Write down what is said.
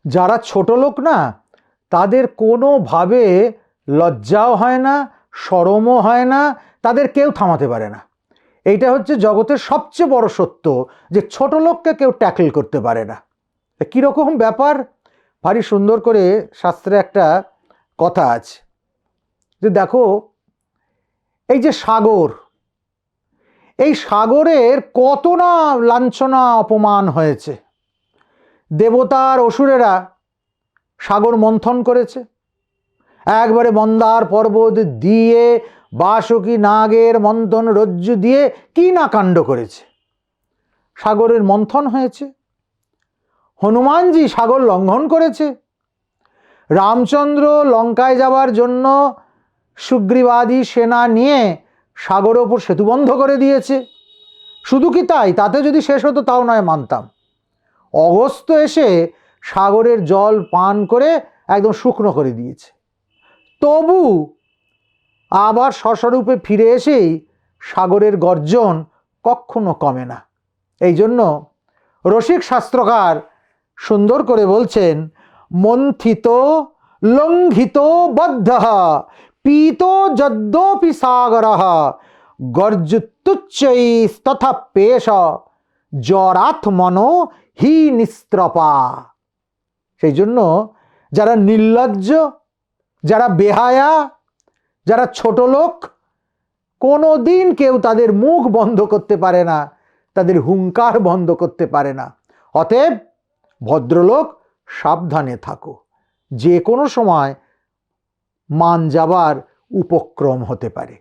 যারা ছোট লোক না, তাদের কোনোভাবে লজ্জাও হয় না, শরমও হয় না, তাদের কেউ থামাতে পারে না। এইটা হচ্ছে জগতের সবচেয়ে বড় সত্য, যে ছোট লোককে কেউ ট্যাকল করতে পারে না। কীরকম ব্যাপার, ভারী সুন্দর করে শাস্ত্রে একটা কথা আছে যে দেখো, এই যে সাগর, এই সাগরের কত না লাঞ্ছনা অপমান হয়েছে। দেবতার অসুরেরা সাগর মন্থন করেছে, একবারে মন্দার পর্বত দিয়ে বাসুকী নাগের মন্থন রজ্জু দিয়ে কি না কাণ্ড করেছে। সাগরের মন্থন হয়েছে। হনুমানজি সাগর লঙ্ঘন করেছে। রামচন্দ্র লঙ্কায় যাবার জন্য সুগ্রীবাদী সেনা নিয়ে সাগরের ওপর সেতু বন্ধ করে দিয়েছে। শুধু কি তাই, তাতে যদি শেষ হতো তাও নয় মানতাম। অগস্ত্য এসে সাগরের জল পান করে একদম শুকনো করে দিয়েছে। তবু আবার স্বস্বরূপে ফিরে এসেই সাগরের গর্জন কখনো কমে না। এই জন্য রসিক শাস্ত্রকার সুন্দর করে বলছেন, মন্থিত লঙ্ঘিত বদ্ধ পীত যদ্যপি সাগর গর্জুতুচ্চৈস্তথা পেশ জরাত্মনো হি নিস্ত্রপা। সেই জন্য যারা নির্লজ্জ, যারা বেহায়া, যারা ছোট লোক, কোনো দিন কেউ তাদের মুখ বন্ধ করতে পারে না, তাদের হুঙ্কার বন্ধ করতে পারে না। অতএব ভদ্রলোক সাবধানে থাকো, যে কোনো সময় মান যাবার উপক্রম হতে পারে।